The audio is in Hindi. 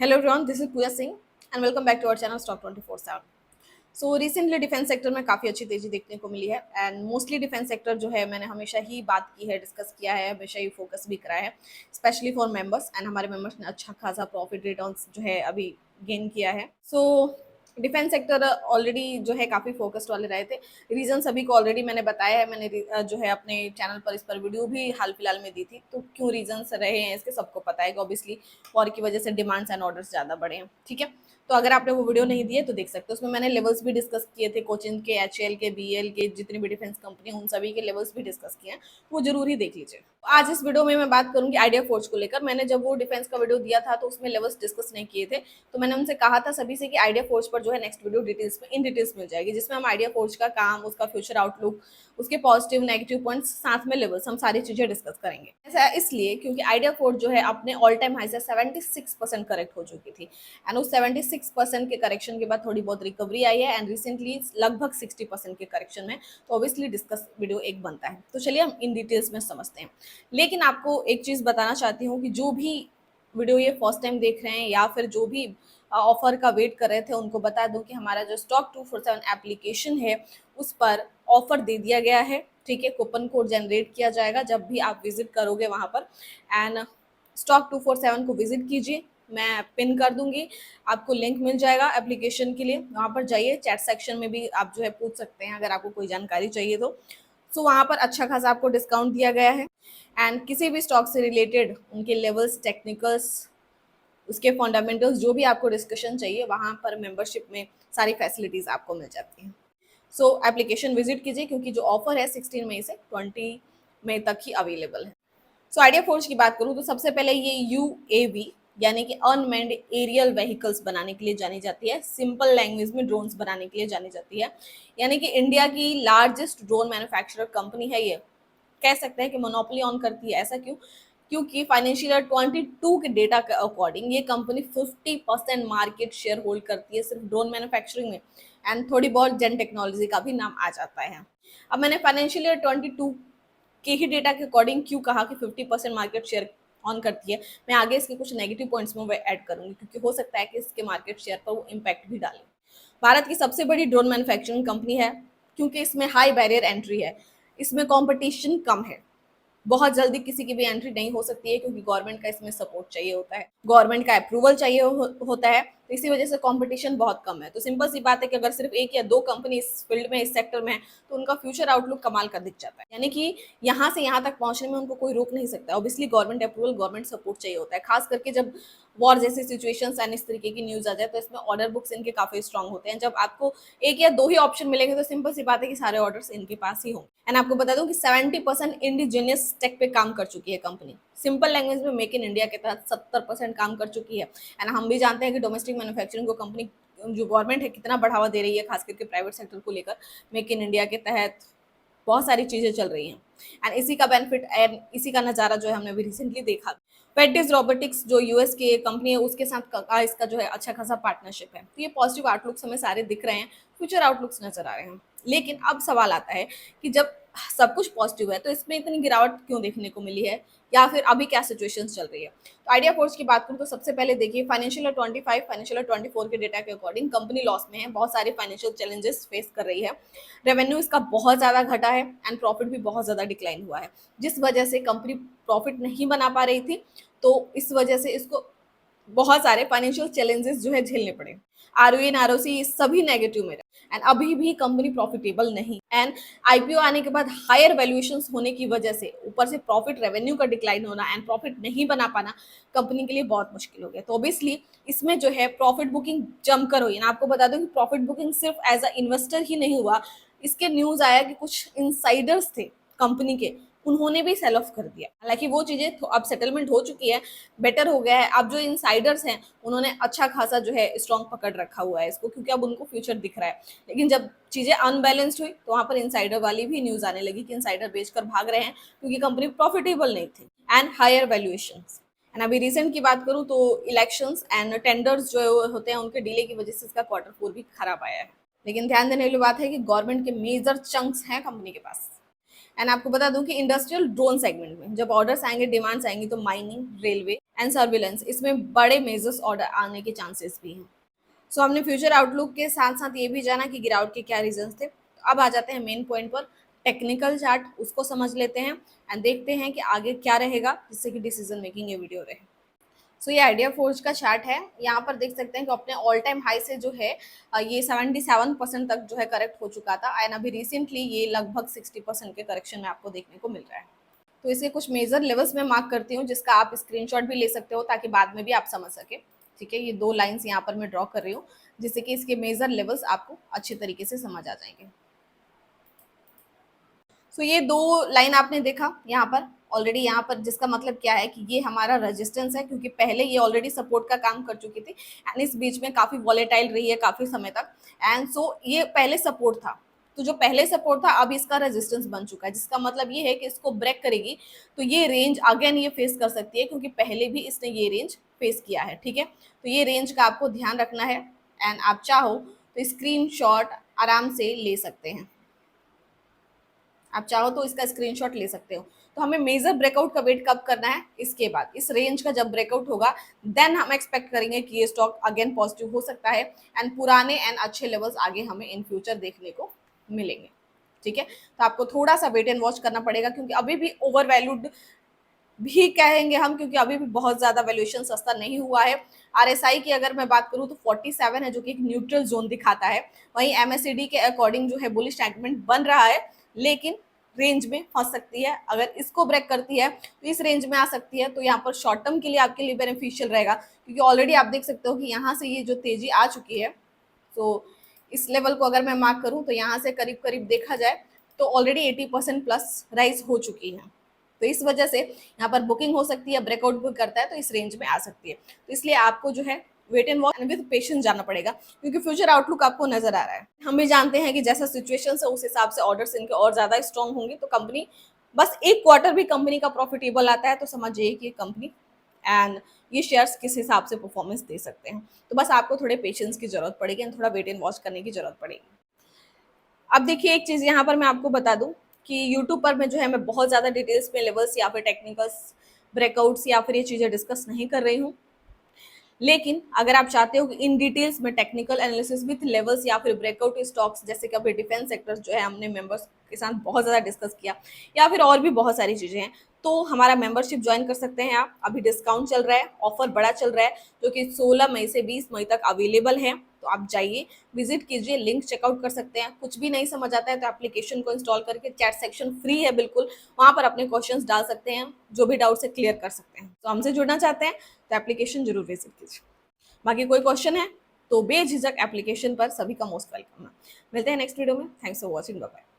Hello everyone, this is Pooja Singh and welcome back to our channel Stock 24/7. So recently defence sector में काफ़ी अच्छी तेजी देखने को मिली है एंड मोस्टली डिफेंस सेक्टर जो है मैंने हमेशा ही बात की है, डिस्कस किया है, हमेशा ही फोकस भी करा है, स्पेशली फॉर मेंबर्स एंड हमारे मेंबर्स ने अच्छा खासा प्रॉफिट रिटर्न्स जो है अभी गेन किया है। सो डिफेंस सेक्टर ऑलरेडी जो है काफ़ी फोकस्ड वाले रहे थे। रीजन सभी को ऑलरेडी मैंने बताया है, मैंने जो है अपने चैनल पर इस पर वीडियो भी हाल फिलहाल में दी थी, तो क्यों रीजंस रहे हैं इसके सबको पता है कि ऑब्वियसली वॉर की वजह से डिमांड्स एंड ऑर्डर्स ज़्यादा बढ़े हैं। ठीक है, तो अगर आपने वो वीडियो नहीं दिए तो देख सकते हो, उसमें मैंने लेवल्स भी डिस्कस किए थे, कोचिंग के, एचएएल के, बीएल के, जितनी भी डिफेंस कंपनी उन सभी के लेवल्स भी डिस्कस किए हैं, वो जरूर ही देख लीजिए। आज इस वीडियो में मैं बात करूंगी आइडिया फोर्स को लेकर। मैंने जब वो डिफेंस का वीडियो दिया था तो उसमें लेवल्स डिस्कस नहीं किए थे, तो मैंने उनसे कहा था सभी से कि आइडिया फोर्स पर जो है नेक्स्ट वीडियो डिटेल्स में इन डिटेल्स मिल जाएगी, जिसमें हम आइडिया फोर्स का काम, उसका फ्यूचर आउटलुक, उसके पॉजिटिव नेगेटिव पॉइंट्स, साथ में लेवल्स, हम सारी चीजें डिस्कस करेंगे। ऐसा इसलिए क्योंकि आइडिया फोर्स जो है अपने ऑल टाइम हाई से 76% करेक्ट हो चुकी थी एंड उस 76% के करेक्शन के बाद थोड़ी बहुत रिकवरी आई है एंड रिसेंटली लगभग 60% के करेक्शन में, तो ऑब्वियसली डिस्कस वीडियो एक बनता है। तो चलिए हम इन डिटेल्स में समझते हैं। लेकिन आपको एक चीज़ बताना चाहती हूँ कि जो भी वीडियो ये फर्स्ट टाइम देख रहे हैं या फिर जो भी ऑफर का वेट कर रहे थे, उनको बता दूं कि हमारा जो स्टॉक 247 एप्लीकेशन है उस पर ऑफर दे दिया गया है। ठीक है, कूपन कोड जनरेट किया जाएगा जब भी आप विजिट करोगे वहां पर एंड स्टॉक 247 को विजिट कीजिए, मैं पिन कर दूंगी, आपको लिंक मिल जाएगा एप्लीकेशन के लिए, वहाँ पर जाइए, चैट सेक्शन में भी आप जो है पूछ सकते हैं अगर आपको कोई जानकारी चाहिए तो। सो वहाँ पर अच्छा खासा आपको डिस्काउंट दिया गया है एंड किसी भी स्टॉक से रिलेटेड उनके लेवल्स, टेक्निकल्स, उसके फंडामेंटल्स, जो भी आपको डिस्कशन चाहिए वहाँ पर मेंबरशिप में सारी फैसिलिटीज़ आपको मिल जाती हैं। सो एप्लीकेशन विजिट कीजिए क्योंकि जो ऑफर है 16 मई से 20 मई तक ही अवेलेबल है। सो आइडिया फोर्स की बात करूँ तो सबसे पहले ये यूएवी यानी कि अनमैन्ड एरियल व्हीकल्स बनाने के लिए जानी जाती है, सिंपल लैंग्वेज में ड्रोन्स बनाने के लिए जानी जाती है, यानी कि इंडिया की लार्जेस्ट ड्रोन मैन्युफैक्चरर कंपनी है ये। कह सकते हैं कि मोनोपोली ऑन करती है। ऐसा क्यों? क्योंकि फाइनेंशियल ईयर 22 के डेटा के अकॉर्डिंग ये कंपनी 50% मार्केट शेयर होल्ड करती है सिर्फ ड्रोन मैन्युफैक्चरिंग में एंड थोड़ी बहुत जेन टेक्नोलॉजी का भी नाम आ जाता है। अब मैंने फाइनेंशियल ईयर 22 के ही डेटा के अकॉर्डिंग क्यों कहा कि 50% मार्केट शेयर ऑन करती है, मैं आगे इसके कुछ नेगेटिव पॉइंट्स में ऐड करूंगी क्योंकि हो सकता है कि इसके मार्केट शेयर पर वो इम्पैक्ट भी डाले। भारत की सबसे बड़ी ड्रोन मैन्युफैक्चरिंग कंपनी है क्योंकि इसमें हाई बैरियर एंट्री है, इसमें कंपटीशन कम है, बहुत जल्दी किसी की भी एंट्री नहीं हो सकती है क्योंकि गवर्नमेंट का इसमें सपोर्ट चाहिए होता है, गवर्नमेंट का अप्रूवल चाहिए होता है, तो इसी वजह से कंपटीशन बहुत कम है। तो सिंपल सी बात है कि अगर सिर्फ एक या दो कंपनी इस फील्ड में, इस सेक्टर में है, तो उनका फ्यूचर आउटलुक कमाल का दिख जाता है, यानी कि यहाँ से यहाँ तक पहुंचने में उनको कोई रोक नहीं सकता। Obviously government approval, government support चाहिए होता है, खास करके जब वॉर जैसी सिचुएशंस एंड इस तरीके की न्यूज आ जाए तो इसमें ऑर्डर बुक्स इनके काफी स्ट्रांग होते हैं। जब आपको एक या दो ही ऑप्शन मिलेंगे तो सिंपल सी बात है कि सारे ऑर्डर्स इनके पास ही होंगे। एंड आपको बता दूं कि 70% इंडिजिनियस टेक पे काम कर चुकी है कंपनी, सिंपल लैंग्वेज में मेक इन इंडिया के तहत 70% काम कर चुकी है। एंड हम भी जानते हैं कि डोमेस्टिक मैन्युफैक्चरिंग को कंपनी, जो गवर्नमेंट है, कितना बढ़ावा दे रही है, खास करके प्राइवेट सेक्टर को लेकर। मेक इन इंडिया के तहत बहुत सारी चीजें चल रही हैं एंड इसी का बेनिफिट एंड इसी का नजारा जो है हमने भी रिसेंटली देखा। पेटिस रोबोटिक्स जो यूएस की कंपनी है उसके साथ इसका जो है अच्छा खासा पार्टनरशिप है, तो ये पॉजिटिव आउटलुक्स हमें सारे दिख रहे हैं, फ्यूचर आउटलुक्स नजर आ रहे हैं। लेकिन अब सवाल आता है कि जब सब कुछ पॉजिटिव है तो इसमें इतनी गिरावट क्यों देखने को मिली है या फिर अभी क्या सिचुएशन चल रही है। तो आइडिया फोर्स की बात करूँ तो सबसे पहले देखिए, फाइनेंशियल ईयर 25, फाइनेंशियल ईयर 24 के डेटा के अकॉर्डिंग कंपनी लॉस में है, बहुत सारे फाइनेंशियल चैलेंजेस फेस कर रही है, रेवेन्यू इसका बहुत ज़्यादा घटा है एंड प्रॉफिट भी बहुत ज़्यादा डिक्लाइन हुआ है, जिस वजह से कंपनी प्रॉफिट नहीं बना पा रही थी, तो इस वजह से इसको बहुत सारे फाइनेंशियल चैलेंजेस जो है झेलने पड़े। आरओई एंड आरओसी सभी नेगेटिव में रहे एंड अभी भी कंपनी प्रॉफिटेबल नहीं एंड आईपीओ आने के बाद हायर वैल्यूएशंस होने की वजह से ऊपर से प्रॉफिट, रेवेन्यू का डिक्लाइन होना एंड प्रॉफिट नहीं बना पाना कंपनी के लिए बहुत मुश्किल हो गया। तो ऑब्वियसली इसमें जो है प्रॉफिट बुकिंग जमकर हुई। आपको बता दूं कि प्रॉफिट बुकिंग सिर्फ एज अ इन्वेस्टर ही नहीं हुआ, इसके न्यूज आया कि कुछ इनसाइडर्स थे कंपनी के, उन्होंने भी सेल ऑफ कर दिया। हालांकि वो चीजें अब सेटलमेंट हो चुकी है, बेटर हो गया है। अब जो इनसाइडर्स हैं उन्होंने अच्छा खासा जो है स्ट्रॉन्ग पकड़ रखा हुआ है इसको, क्योंकि अब उनको फ्यूचर दिख रहा है। लेकिन जब चीजें अनबैलेंस्ड हुई तो वहां पर इनसाइडर वाली भी न्यूज आने लगी कि इनसाइडर बेचकर भाग रहे हैं क्योंकि कंपनी प्रॉफिटेबल नहीं थी एंड हायर वैल्यूएशन। एंड अभी रिसेंट की बात करूं तो इलेक्शंस एंड टेंडर्स जो होते हैं उनके डिले की वजह से इसका Q4 भी खराब आया है। लेकिन ध्यान देने वाली बात है कि गवर्नमेंट के मेजर चंक्स हैं कंपनी के पास एंड आपको बता दूं कि इंडस्ट्रियल ड्रोन सेगमेंट में जब ऑर्डर्स आएंगे, डिमांड्स आएंगी, तो माइनिंग, रेलवे एंड सर्विलेंस, इसमें बड़े मेजर्स ऑर्डर आने के चांसेस भी हैं। सो हमने फ्यूचर आउटलुक के साथ साथ ये भी जाना कि गिरावट के क्या रीजंस थे। तो अब आ जाते हैं मेन पॉइंट पर, टेक्निकल चार्ट, उसको समझ लेते हैं एंड देखते हैं कि आगे क्या रहेगा, जिससे कि डिसीजन मेकिंग ये वीडियो रहे। सो ये आइडिया फोर्ज का चार्ट है। यहाँ पर देख सकते हैं कि अपने ऑल टाइम हाई से जो है ये 77% तक जो है करेक्ट हो चुका था एंड अभी रिसेंटली ये लगभग 60% के करेक्शन में आपको देखने को मिल रहा है। तो इसके कुछ मेजर लेवल्स में मार्क करती हूँ, जिसका आप स्क्रीनशॉट भी ले सकते हो ताकि बाद में भी आप समझ सके। ठीक है, ये 2 लाइंस यहाँ पर मैं ड्रॉ कर रही हूँ, जिससे कि इसके मेजर लेवल्स आपको अच्छे तरीके से समझ आ जाएंगे। सो ये 2 लाइन आपने देखा यहाँ पर ऑलरेडी, यहाँ पर जिसका मतलब क्या है कि ये हमारा रेजिस्टेंस है, क्योंकि पहले ये ऑलरेडी सपोर्ट का काम कर चुकी थी एंड इस बीच में काफी वॉलेटाइल रही है काफी समय तक। एंड सो ये पहले सपोर्ट था, तो जो पहले सपोर्ट था अब इसका रेजिस्टेंस बन चुका है, जिसका मतलब ये है कि इसको ब्रेक करेगी तो ये रेंज अगेन ये फेस कर सकती है, क्योंकि पहले भी इसने ये रेंज फेस किया है। ठीक है, तो ये रेंज का आपको ध्यान रखना है एंड आप चाहो तो स्क्रीनशॉट आराम से ले सकते हैं। आप चाहो तो इसका स्क्रीनशॉट ले सकते हो। तो हमें मेजर ब्रेकआउट का वेट कब करना है, इसके बाद इस रेंज का जब ब्रेकआउट होगा देन हम एक्सपेक्ट करेंगे कि ये स्टॉक अगेन पॉजिटिव हो सकता है एंड पुराने एंड अच्छे लेवल्स आगे हमें इन फ्यूचर देखने को मिलेंगे। ठीक है, तो आपको थोड़ा सा वेट एंड वॉच करना पड़ेगा, क्योंकि अभी भी ओवर वैल्यूड भी कहेंगे हम, क्योंकि अभी भी बहुत ज्यादा वैल्यूएशन सस्ता नहीं हुआ है। आरएसआई की अगर मैं बात करूं तो 47 है, जो कि एक न्यूट्रल जोन दिखाता है। वहीं एमएससीडी के अकॉर्डिंग जो है बुलिश सेगमेंट बन रहा है, लेकिन रेंज में फंस सकती है। अगर इसको ब्रेक करती है तो इस रेंज में आ सकती है, तो यहाँ पर शॉर्ट टर्म के लिए आपके लिए बेनिफिशियल रहेगा, क्योंकि ऑलरेडी आप देख सकते हो कि यहाँ से ये जो तेजी आ चुकी है। तो इस लेवल को अगर मैं मार्क करूं तो यहाँ से करीब करीब देखा जाए तो ऑलरेडी 80% प्लस राइज हो चुकी है। तो इस वजह से यहाँ पर बुकिंग हो सकती है, ब्रेकआउट भी करता है तो इस रेंज में आ सकती है। तो इसलिए आपको जो है wait and watch with patience जाना पड़ेगा, क्योंकि फ्यूचर आउटलुक आपको नजर आ रहा है। हम भी जानते हैं कि जैसा सिचुएशन है उस हिसाब से ऑर्डर्स इनके और ज्यादा स्ट्रॉन्ग होंगे। तो कंपनी बस एक क्वार्टर भी कंपनी का प्रॉफिटेबल आता है तो समझ जाइए कि कंपनी एंड ये शेयर्स किस हिसाब से परफॉर्मेंस दे सकते हैं। तो बस आपको थोड़े पेशेंस की जरूरत पड़ेगी एंड थोड़ा वेट एंड वॉच करने की जरूरत पड़ेगी। अब देखिए एक चीज यहाँ पर मैं आपको बता दूं कि यूट्यूब पर मैं जो है मैं बहुत ज़्यादा डिटेल्स में लेवल्स या फिर टेक्निकल्स, ब्रेकआउट्स या फिर ये चीज़ें डिस्कस नहीं कर रही हूँ। लेकिन अगर आप चाहते हो कि इन डिटेल्स में टेक्निकल एनालिसिस विथ लेवल्स या फिर ब्रेकआउट स्टॉक्स, जैसे कि अभी डिफेंस सेक्टर्स जो है हमने मेंबर्स के साथ बहुत ज़्यादा डिस्कस किया, या फिर और भी बहुत सारी चीज़ें हैं, तो हमारा मेंबरशिप ज्वाइन कर सकते हैं आप। अभी डिस्काउंट चल रहा है, ऑफर बड़ा चल रहा है, जो कि 16 मई से 20 मई तक अवेलेबल है। तो आप जाइए, विजिट कीजिए, लिंक चेकआउट कर सकते हैं। कुछ भी नहीं समझ आता है तो एप्लीकेशन को इंस्टॉल करके चैट सेक्शन फ्री है बिल्कुल, वहाँ पर अपने क्वेश्चंस डाल सकते हैं, जो भी डाउट्स है क्लियर कर सकते हैं। तो हमसे जुड़ना चाहते हैं तो एप्लीकेशन जरूर विजिट कीजिए। बाकी कोई क्वेश्चन है तो बेझिझक एप्लीकेशन पर सभी का मोस्ट वेलकम है। मिलते हैं नेक्स्ट वीडियो में। Thanks for watching, bye bye.